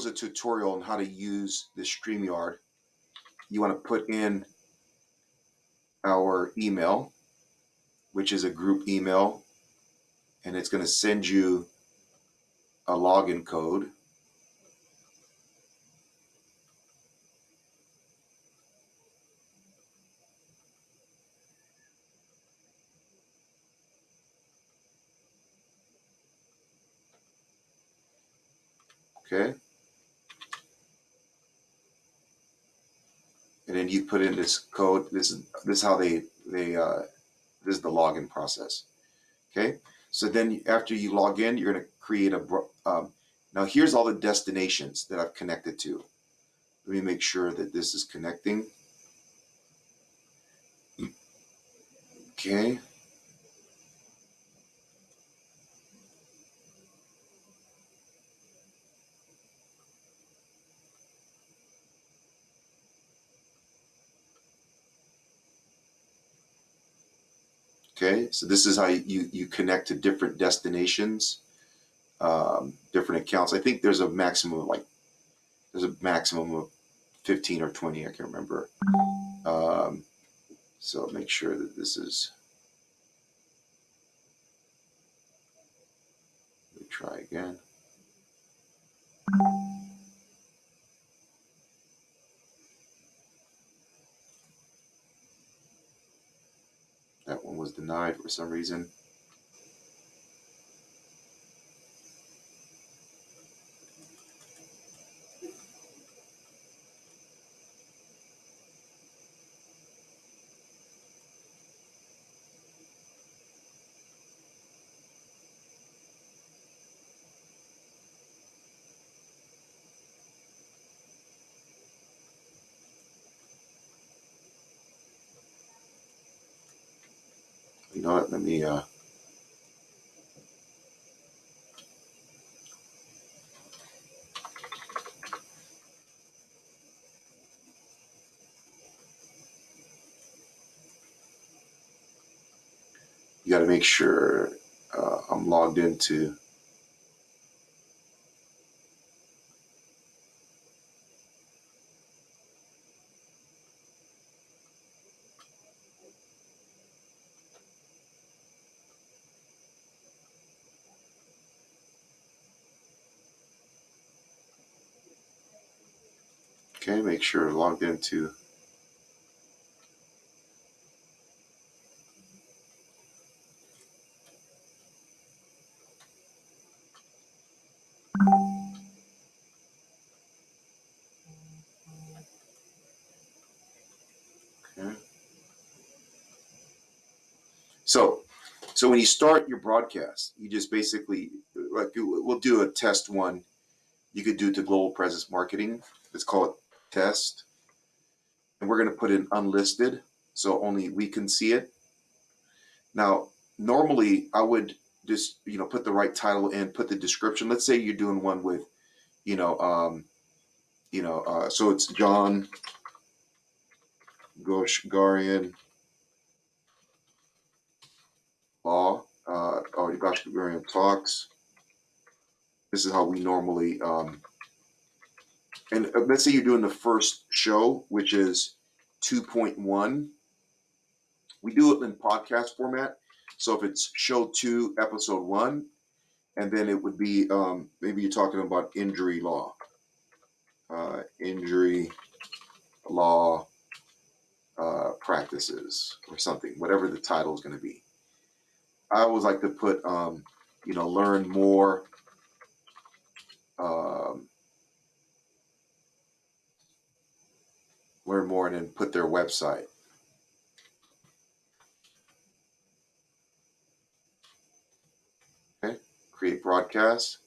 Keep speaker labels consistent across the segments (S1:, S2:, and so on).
S1: a tutorial on how to use the StreamYard. You want to put in our email, which is a group email, and it's going to send you a login code. Okay. And then you put in this code. This is how this is the login process. Okay. So then after you log in, you're going to create now here's all the destinations that I've connected to. Let me make sure that this is connecting. Okay. Okay, so this is how you connect to different destinations, different accounts. I think there's a maximum of 15 or 20. I can't remember. So make sure that this is. Let me try again. That one was denied for some reason. You know what? Let me. You got to make sure I'm logged into. Okay, make sure logged into. Okay. So when you start your broadcast, you just basically we'll do a test one. You could do it to global presence marketing. Let's call it test. And we're going to put in unlisted, so only we can see it. Now, normally I would just put the right title in, put the description. Let's say you're doing one with, so it's John Goshgarian Law, or Goshgarian Talks. This is how we normally, and let's say you're doing the first show, which is 2.1. We do it in podcast format. So if it's show 2, episode 1, and then it would be maybe you're talking about injury law practices or something, whatever the title is going to be. I always like to put, learn more. Learn more and then put their website. Okay, create broadcast.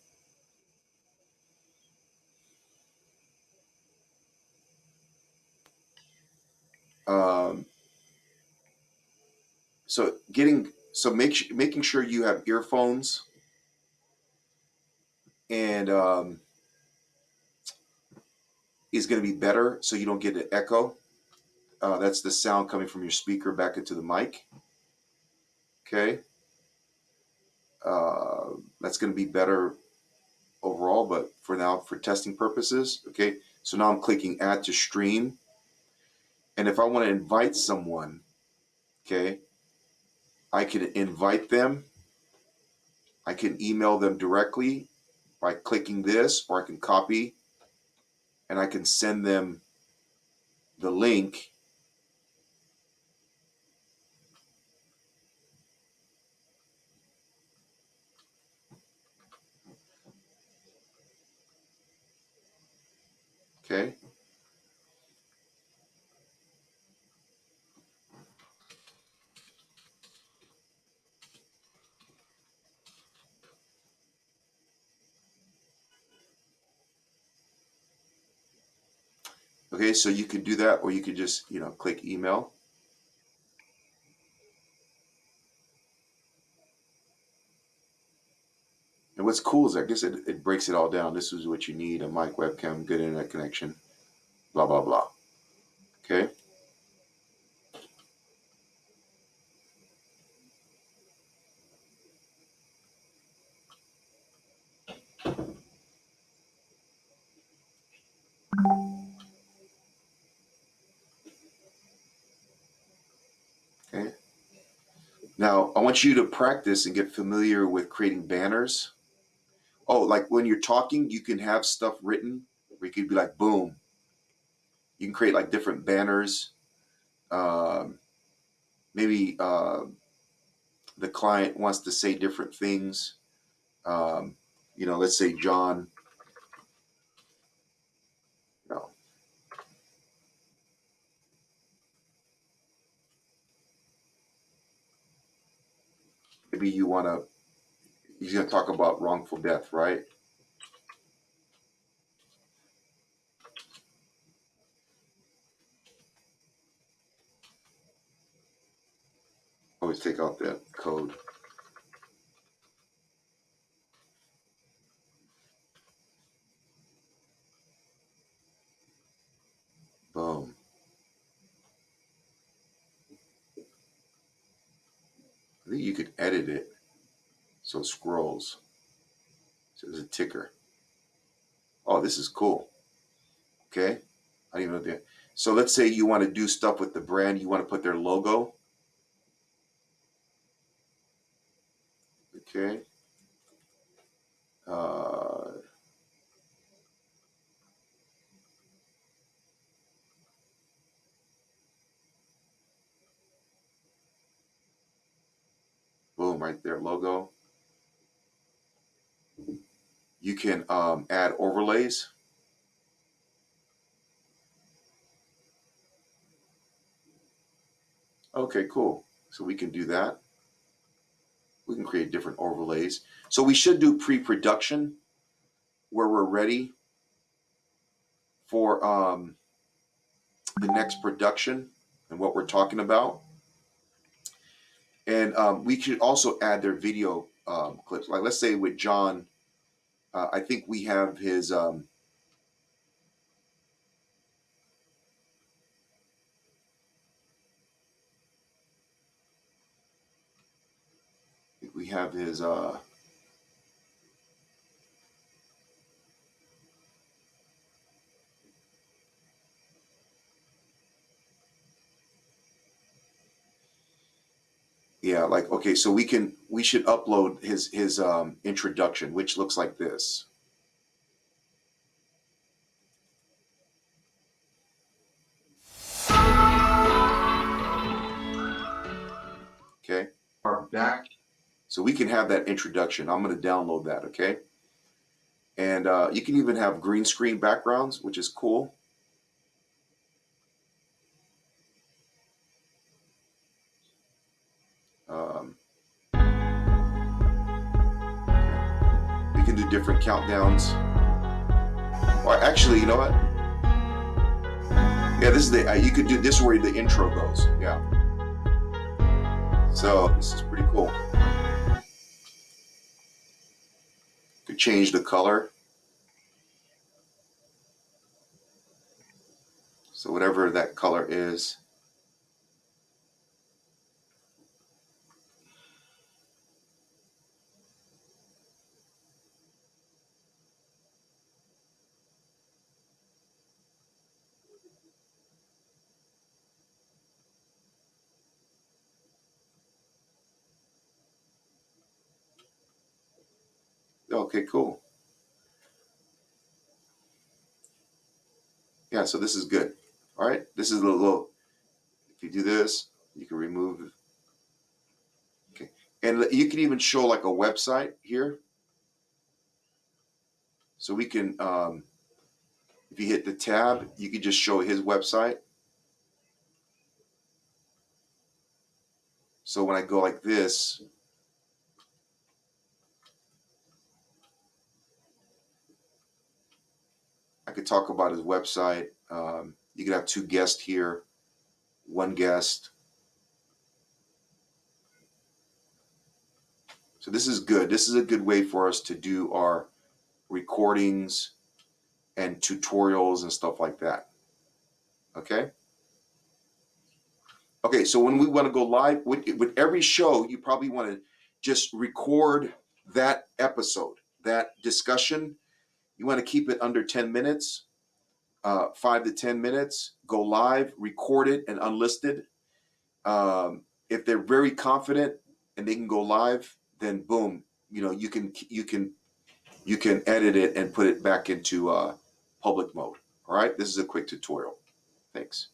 S1: Making sure you have earphones and is going to be better so you don't get an echo. That's the sound coming from your speaker back into the mic. Okay. That's going to be better overall, but for now, for testing purposes, okay? So now I'm clicking add to stream. And if I want to invite someone, okay, I can invite them. I can email them directly by clicking this, or I can copy and I can send them the link. Okay. Okay, so you could do that, or you could just, click email. And what's cool is I guess it breaks it all down. This is what you need: a mic, webcam, good internet connection, blah, blah, blah. Okay. Okay. Now, I want you to practice and get familiar with creating banners. Oh, like when you're talking, you can have stuff written where you could be like, boom. You can create like different banners. Um, maybe the client wants to say different things. Um, let's say John, you know, maybe he's going to talk about wrongful death, right? Always take out that code. Boom. I think you could edit it so it scrolls. So there's a ticker. Oh, this is cool. Okay. I didn't even know that. So let's say you want to do stuff with the brand. You want to put their logo. Okay. Uh, boom, right there, logo. You can add overlays. Okay, cool. So we can do that. We can create different overlays. So we should do pre-production where we're ready for the next production and what we're talking about. And we should also add their video clips. Like let's say with John, I think we have his we have his yeah, like okay, so we should upload his introduction, which looks like this. Okay. Are back. So we can have that introduction. I'm going to download that. Okay. And you can even have green screen backgrounds, which is cool. Um, we can do different countdowns. Or actually, you know what? Yeah, this is the you could do this where the intro goes. Yeah. So this is pretty cool. Could change the color. So whatever that color is. Okay, cool. Yeah, so this is good. All right, this is a little, if you do this, you can remove, okay. And you can even show like a website here. So we can, if you hit the tab, you can just show his website. So when I go like this, I could talk about his website. You could have two guests here, one guest. So this is good. This is a good way for us to do our recordings and tutorials and stuff like that. Okay? Okay, so when we want to go live, with every show, you probably want to just record that episode, that discussion. You want to keep it under 10 minutes, 5 to 10 minutes, go live, record it and unlisted. If they're very confident and they can go live, then boom, you can edit it and put it back into public mode. All right, this is a quick tutorial. Thanks.